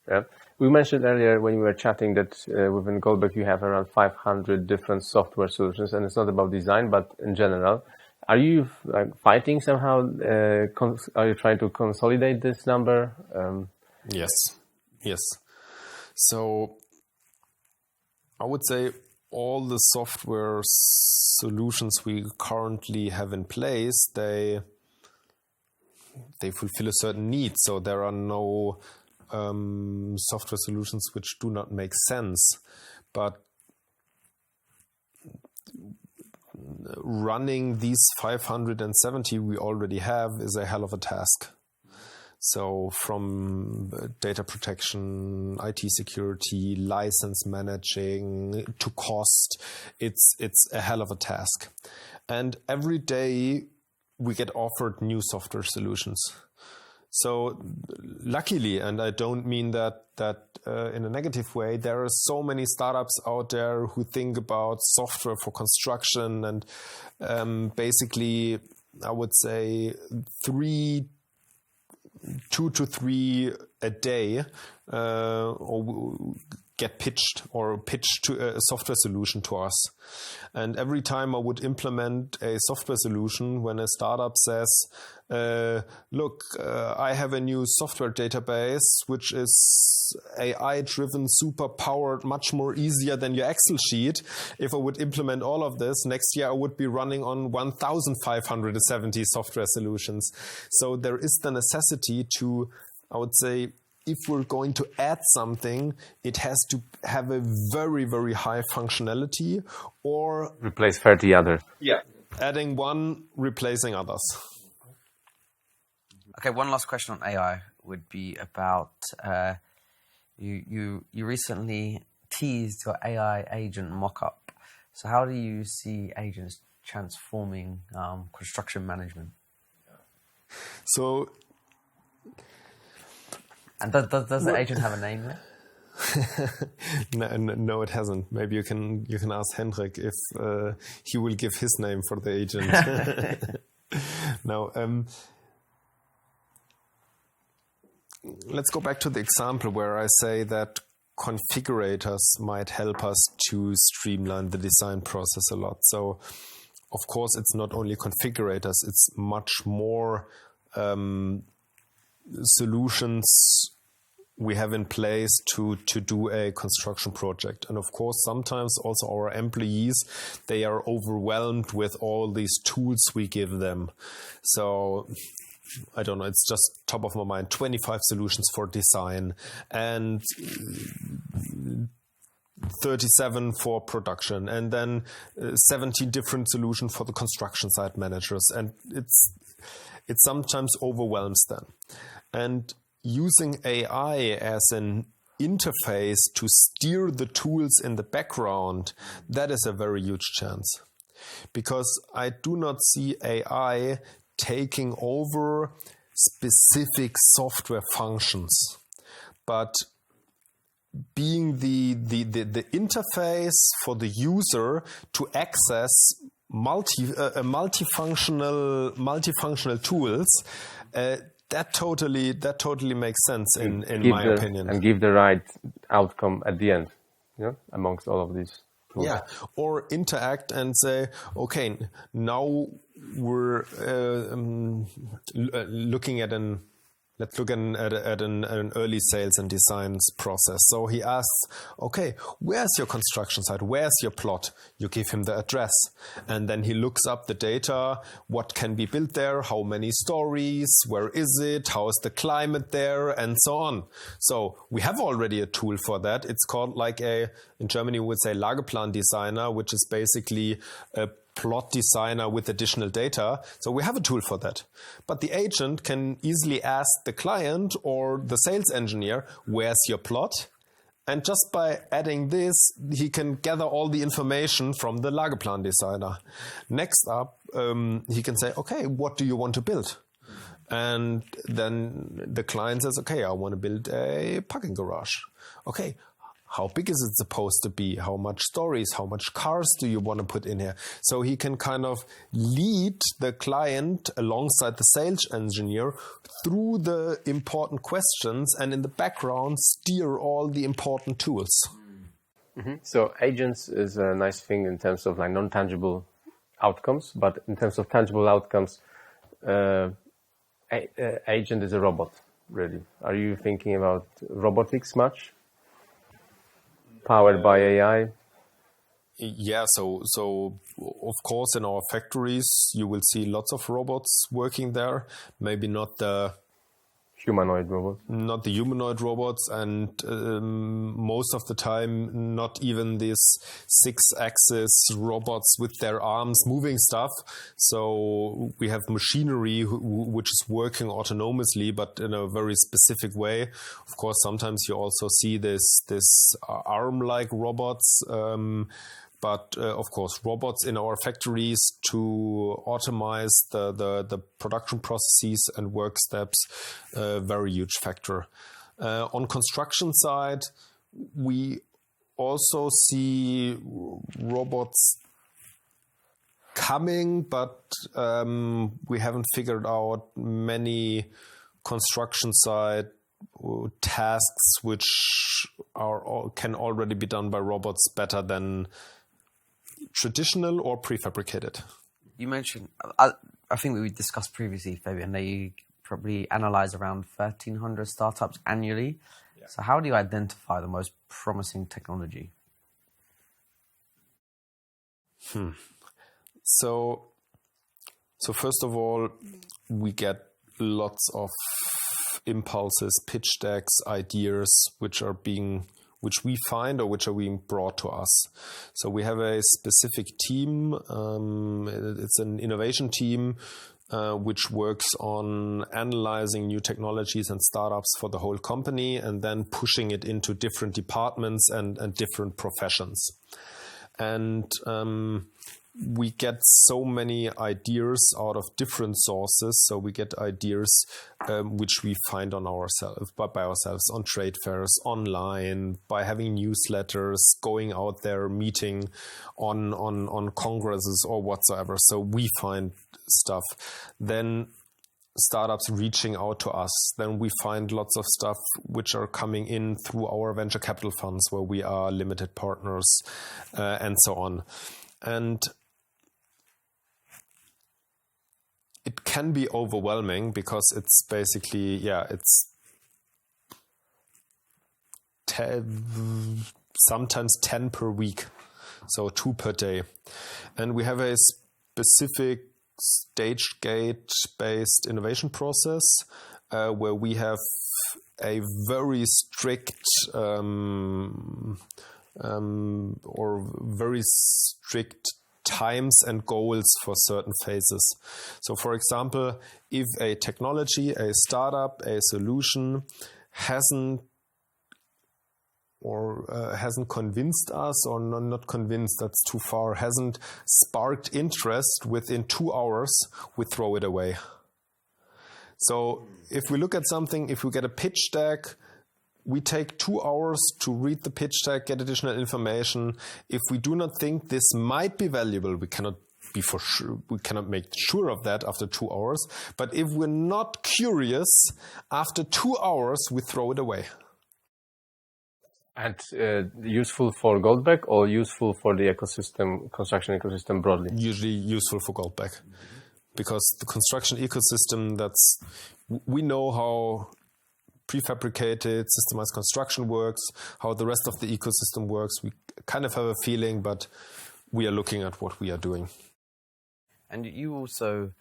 Yeah. We mentioned earlier when we were chatting that within Goldbeck you have around 500 different software solutions, and it's not about design, but in general. Are you fighting somehow? Are you trying to consolidate this number? Yes. So I would say all the software solutions we currently have in place, they fulfill a certain need. So there are no software solutions which do not make sense. But running these 570 we already have is a hell of a task. So from data protection, IT security, license managing to cost, it's a hell of a task. And every day we get offered new software solutions. So luckily, and I don't mean that in a negative way, there are so many startups out there who think about software for construction, and basically I would say 2 to 3 a day or get pitched to a software solution to us. And every time I would implement a software solution, when a startup says, look, I have a new software database, which is AI-driven, super powered, much more easier than your Excel sheet. If I would implement all of this, next year I would be running on 1,570 software solutions. So there is the necessity to, I would say, if we're going to add something, it has to have a very, very high functionality, or replace 30 others. Yeah, adding one, replacing others. Okay, one last question on AI would be about you recently teased your AI agent mock-up. So how do you see agents transforming construction management? So. And does the agent have a name yet? No, it hasn't. Maybe you can ask Hendrik if he will give his name for the agent. Now, let's go back to the example where I say that configurators might help us to streamline the design process a lot. So, of course, it's not only configurators; it's much more solutions we have in place to do a construction project. And of course, sometimes also our employees, they are overwhelmed with all these tools we give them. So I don't know, it's just top of my mind, 25 solutions for design and 37 for production, and then 17 different solutions for the construction site managers. And it sometimes overwhelms them. And using AI as an interface to steer the tools in the background, that is a very huge chance. Because I do not see AI taking over specific software functions, but being the interface for the user to access multifunctional tools. That totally makes sense in my opinion. And give the right outcome at the end, amongst all of these tools. Yeah, or interact and say, okay, now we're let's look at an early sales and designs process. So he asks, okay, where's your construction site? Where's your plot? You give him the address. And then he looks up the data, what can be built there, how many stories, where is it, how is the climate there, and so on. So we have already a tool for that. It's called in Germany we would say Lageplan Designer, which is basically a plot designer with additional data. So we have a tool for that. But the agent can easily ask the client or the sales engineer, where's your plot? And just by adding this, he can gather all the information from the Lageplan designer. Next up, he can say, okay, what do you want to build? And then the client says, okay, I want to build a parking garage. Okay, how big is it supposed to be? How much stories? How much cars do you want to put in here? So he can kind of lead the client alongside the sales engineer through the important questions and in the background steer all the important tools. Mm-hmm. So agents is a nice thing in terms of like non-tangible outcomes, but in terms of tangible outcomes, agent is a robot, really. Are you thinking about robotics much? Powered by AI? Yeah, so of course in our factories you will see lots of robots working there. Maybe not the humanoid robots. Not the humanoid robots, and most of the time not even these 6-axis robots with their arms moving stuff. So we have machinery which is working autonomously, but in a very specific way. Of course, sometimes you also see this arm-like robots. But of course, robots in our factories to automate the production processes and work steps, very huge factor. On construction side, we also see robots coming, but we haven't figured out many construction side tasks which can already be done by robots better than traditional or prefabricated. You mentioned, I think we discussed previously, Fabian, that you probably analyze around 1,300 startups annually. Yeah. So how do you identify the most promising technology? So first of all, we get lots of impulses, pitch decks, ideas, which we find or which are being brought to us. So we have a specific team. It's an innovation team which works on analyzing new technologies and startups for the whole company and then pushing it into different departments and different professions. And we get so many ideas out of different sources. So we get ideas which we find on ourselves, by ourselves, on trade fairs, online, by having newsletters, going out there, meeting on congresses or whatsoever. So we find stuff. Then startups reaching out to us. Then we find lots of stuff which are coming in through our venture capital funds where we are limited partners and so on. And it can be overwhelming because it's basically, it's sometimes 10 per week, so 2 per day. And we have a specific stage gate-based innovation process where we have a very strict times and goals for certain phases. So for example, if a technology, a startup, a solution hasn't convinced us, or not convinced, that's too far, hasn't sparked interest within 2 hours, we throw it away. So if we look at something, if we get a pitch deck, we take 2 hours to read the pitch deck, get additional information. If we do not think this might be valuable, we cannot be for sure. We cannot make sure of that after 2 hours. But if we're not curious, after 2 hours, we throw it away. And useful for Goldbeck or useful for the ecosystem, construction ecosystem broadly? Usually useful for Goldbeck. Because the construction ecosystem, we know how prefabricated, systemized construction works, how the rest of the ecosystem works. We kind of have a feeling, but we are looking at what we are doing. And you also,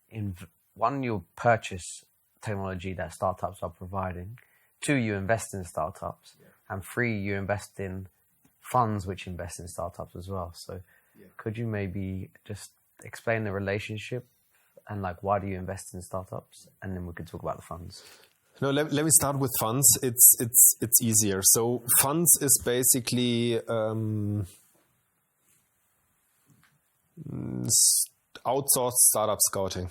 you purchase technology that startups are providing. 2, you invest in startups. Yeah. And 3, you invest in funds which invest in startups as well. So Could you maybe just explain the relationship and like why do you invest in startups? And then we could talk about the funds. No, let me start with funds. It's easier. So funds is basically outsourced startup scouting.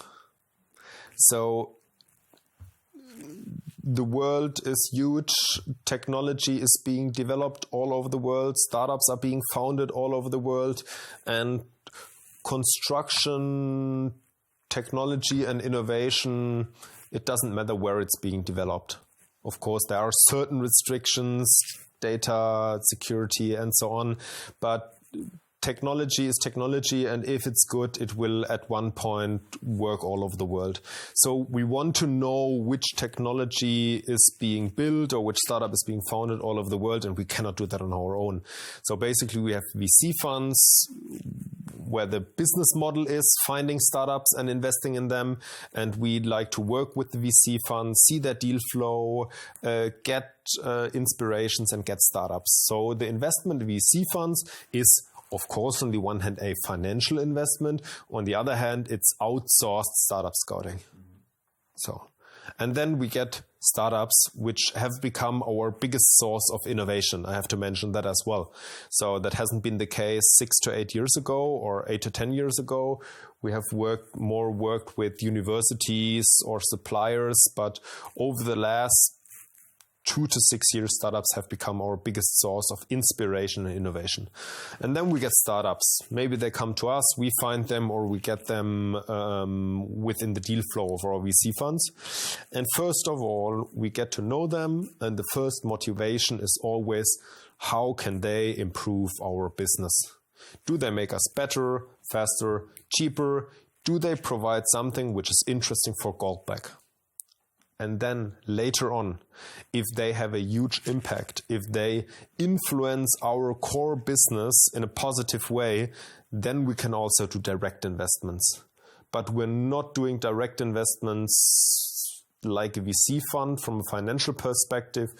So the world is huge. Technology is being developed all over the world. Startups are being founded all over the world. And construction, technology and innovation, it doesn't matter where it's being developed. Of course, there are certain restrictions, data, security, and so on. But technology is technology, and if it's good, it will at one point work all over the world. So we want to know which technology is being built or which startup is being founded all over the world, and we cannot do that on our own. So basically we have VC funds where the business model is finding startups and investing in them, and we'd like to work with the VC funds, see their deal flow, get inspirations and get startups. So the investment in VC funds is, of course, on the one hand, a financial investment. On the other hand, it's outsourced startup scouting. So, and then we get startups which have become our biggest source of innovation. I have to mention that as well. So that hasn't been the case 6 to 8 years ago or 8 to 10 years ago. We have worked with universities or suppliers, but over the last 2 to 6 years, startups have become our biggest source of inspiration and innovation. And then we get startups. Maybe they come to us, we find them, or we get them within the deal flow of our VC funds. And first of all, we get to know them. And the first motivation is always, how can they improve our business? Do they make us better, faster, cheaper? Do they provide something which is interesting for Goldbeck? And then later on, if they have a huge impact, if they influence our core business in a positive way, then we can also do direct investments. But we're not doing direct investments like a VC fund from a financial perspective.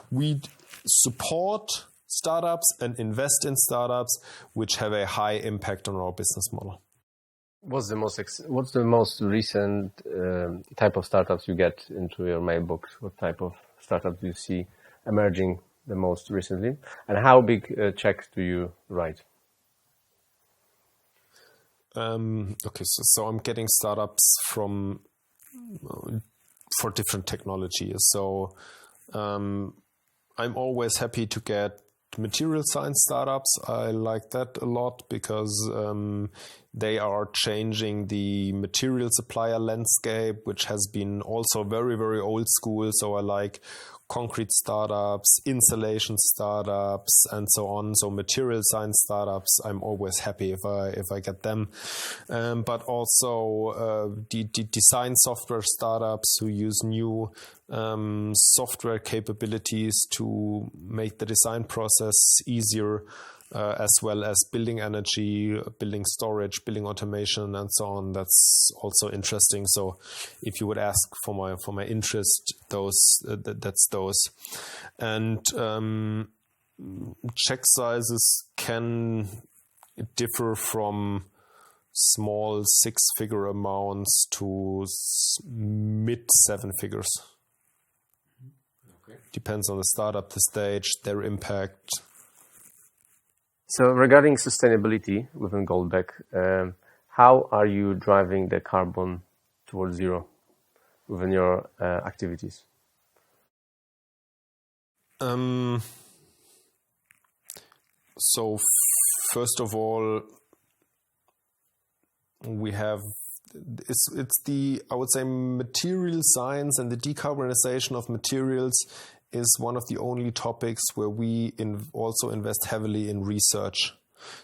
We support startups and invest in startups which have a high impact on our business model. What's the most recent type of startups you get into your mailbox? What type of startups do you see emerging the most recently? And how big checks do you write? Okay, so I'm getting startups for different technologies. So I'm always happy to get material science startups. I like that a lot because they are changing the material supplier landscape, which has been also very, very old school. So I like concrete startups, insulation startups, and so on. So material science startups, I'm always happy if I get them. But also the design software startups who use new software capabilities to make the design process easier, as well as building energy, building storage, building automation, and so on. That's also interesting. So if you would ask for my interest, that's those. And check sizes can differ from small 6-figure amounts to mid 7 figures. Okay. Depends on the startup, the stage, their impact. So regarding sustainability within Goldbeck, how are you driving the carbon towards zero within your activities? So first of all, we have it's the, I would say, material science and the decarbonization of materials is one of the only topics where we also invest heavily in research.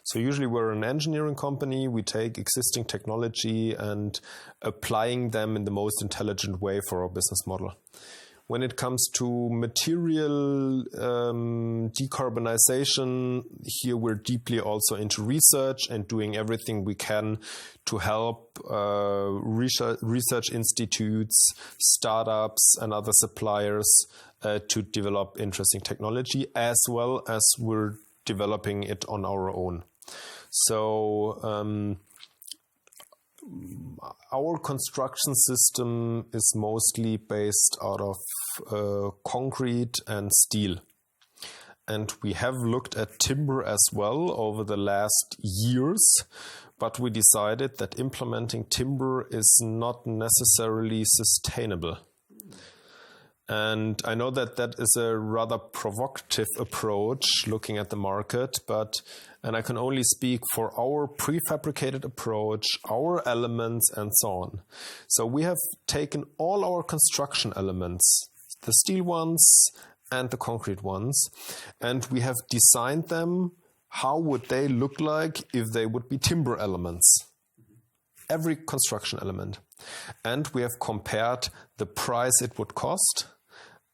So usually we're an engineering company. We take existing technology and applying them in the most intelligent way for our business model. When it comes to material decarbonization, here we're deeply also into research and doing everything we can to help research institutes, startups, and other suppliers to develop interesting technology, as well as we're developing it on our own. So our construction system is mostly based out of concrete and steel. And we have looked at timber as well over the last years, but we decided that implementing timber is not necessarily sustainable. And I know that that is a rather provocative approach looking at the market, and I can only speak for our prefabricated approach, our elements, and so on. So we have taken all our construction elements, the steel ones and the concrete ones, and we have designed them. How would they look like if they would be timber elements? Every construction element. And we have compared the price it would cost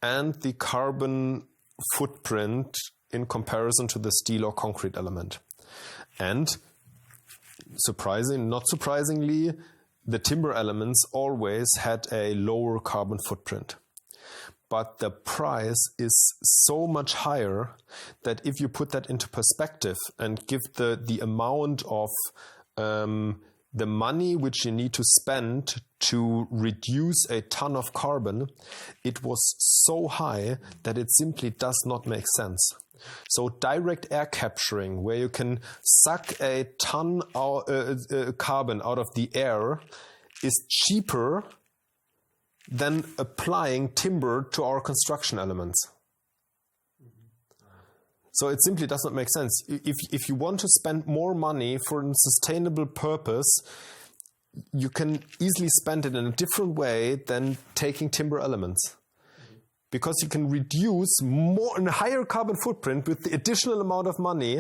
and the carbon footprint in comparison to the steel or concrete element. And not surprisingly, the timber elements always had a lower carbon footprint. But the price is so much higher that if you put that into perspective and give the amount of the money which you need to spend to reduce a ton of carbon, it was so high that it simply does not make sense. So direct air capturing, where you can suck a ton of carbon out of the air, is cheaper than applying timber to our construction elements. So it simply does not make sense. If you want to spend more money for a sustainable purpose, you can easily spend it in a different way than taking timber elements. Because you can reduce more and higher carbon footprint with the additional amount of money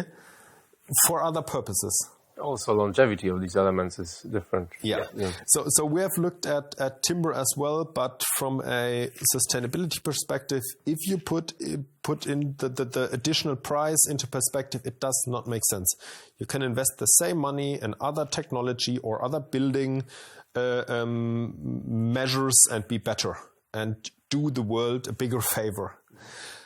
for other purposes. Also, longevity of these elements is different. Yeah. So we have looked at timber as well, but from a sustainability perspective, if you put in the additional price into perspective, it does not make sense. You can invest the same money in other technology or other building measures and be better and do the world a bigger favor.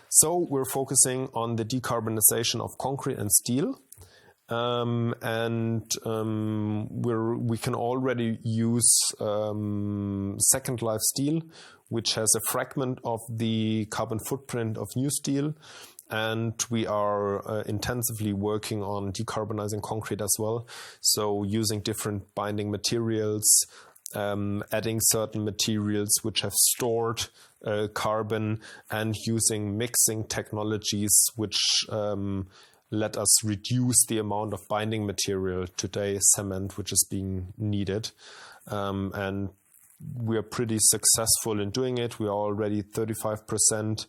So we're focusing on the decarbonization of concrete and steel. We can already use second life steel, which has a fragment of the carbon footprint of new steel. And we are intensively working on decarbonizing concrete as well. So using different binding materials, adding certain materials which have stored carbon, and using mixing technologies which let us reduce the amount of binding material, today cement, which is being needed. And we are pretty successful in doing it. We are already 35%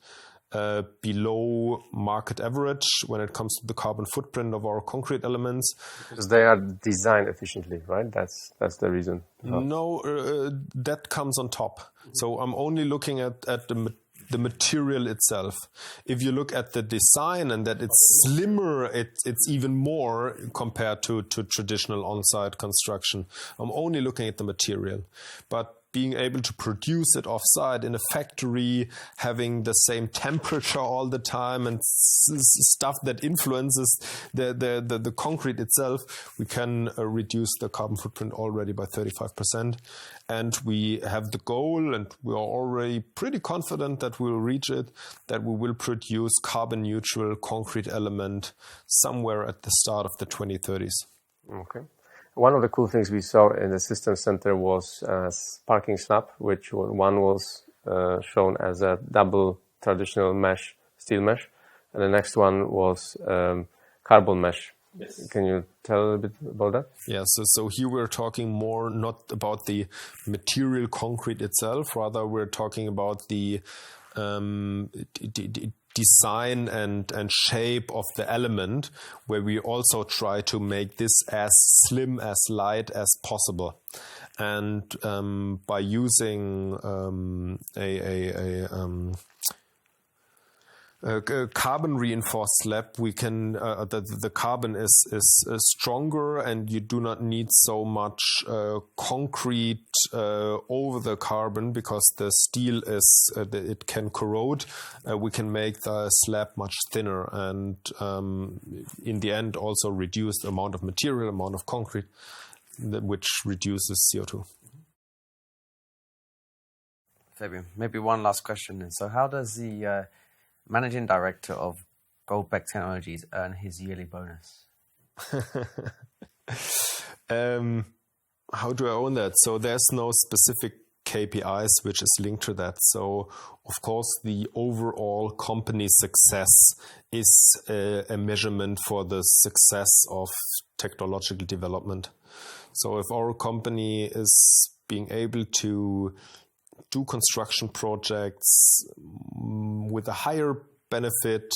below market average when it comes to the carbon footprint of our concrete elements. Because they are designed efficiently, right? That's the reason. No, that comes on top. So I'm only looking at the material itself. If you look at the design and that it's slimmer, it's even more compared to traditional on-site construction. I'm only looking at the material. But being able to produce it off-site in a factory, having the same temperature all the time and stuff that influences the concrete itself, we can reduce the carbon footprint already by 35%. And we have the goal, and we are already pretty confident that we'll reach it, that we will produce carbon neutral concrete element somewhere at the start of the 2030s. Okay. One of the cool things we saw in the system center was parking snap, which one was shown as a double traditional mesh, steel mesh, and the next one was carbon mesh. Yes. Can you tell a little bit about that? Yeah, so here we're talking more not about the material concrete itself, rather we're talking about the design and shape of the element, where we also try to make this as slim, as light as possible. And by using carbon reinforced slab, we can the carbon is stronger, and you do not need so much concrete over the carbon because the steel is it can corrode. We can make the slab much thinner, and in the end also reduce the amount of material, amount of concrete, which reduces CO2. Fabian, maybe one last question. So how does the Managing Director of Goldbeck Technologies earn his yearly bonus? How do I own that? So there's no specific KPIs which is linked to that. So of course the overall company success is a measurement for the success of technological development. So if our company is being able to do construction projects with a higher benefit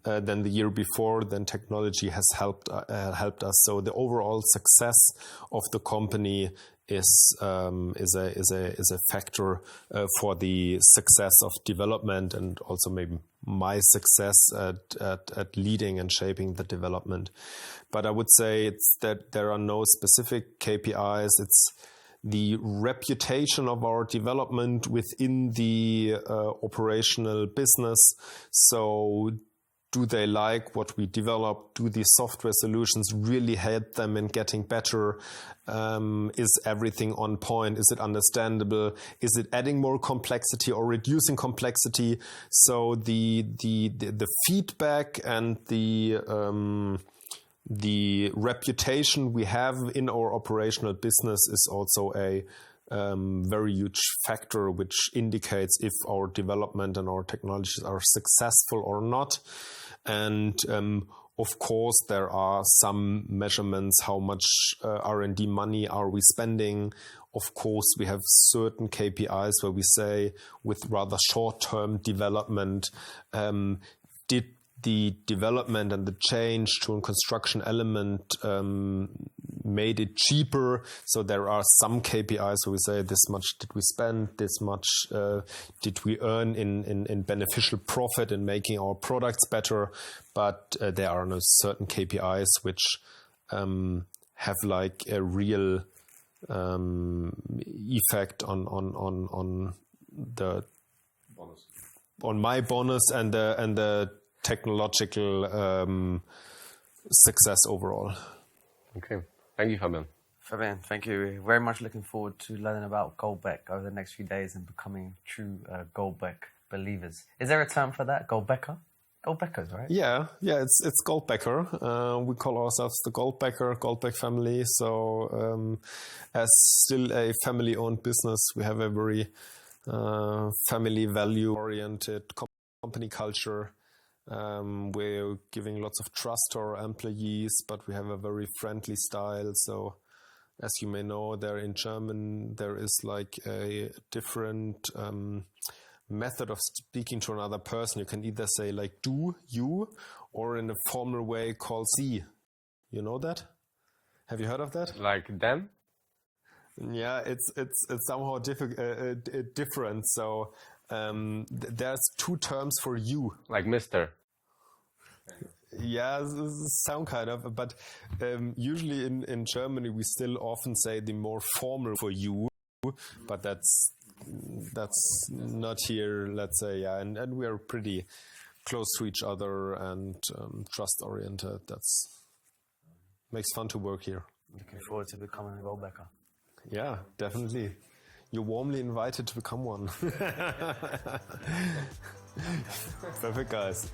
than the year before, then technology has helped us. So the overall success of the company is a factor for the success of development, and also maybe my success at leading and shaping the development. But I would say it's that there are no specific KPIs. It's the reputation of our development within the operational business. So do they like what we develop? Do these software solutions really help them in getting better? Is everything on point? Is it understandable? Is it adding more complexity or reducing complexity? So the feedback and the reputation we have in our operational business is also a very huge factor which indicates if our development and our technologies are successful or not. And of course, there are some measurements. How much R&D money are we spending? Of course, we have certain KPIs where we say with rather short-term development, did the development and the change to a construction element made it cheaper. So there are some KPIs where we say this much did we spend, this much did we earn in beneficial profit in making our products better. But there are no certain KPIs which have like a real effect on the bonus, on my bonus and the technological success overall. Okay. Thank you, Fabian. Fabian, thank you. Very much looking forward to learning about Goldbeck over the next few days and becoming true Goldbeck believers. Is there a term for that? Goldbäcker? Goldbäckers, right? Yeah, it's Goldbäcker. We call ourselves the Goldbeck family. So as still a family-owned business, we have a very family value-oriented company culture. We're giving lots of trust to our employees, but we have a very friendly style. So as you may know, there in German, there is like a different method of speaking to another person. You can either say like du, you, or in a formal way called sie. You know that? Have you heard of that? Like them? Yeah, it's somehow different. So there's two terms for you. Like Mr. Yeah, some kind of, but usually in Germany we still often say the more formal for you, but that's not here, let's say. Yeah, and we are pretty close to each other and trust oriented. That's makes fun to work here. Looking forward to becoming a Goldbäcker. Yeah, definitely. You're warmly invited to become one. Perfect, guys.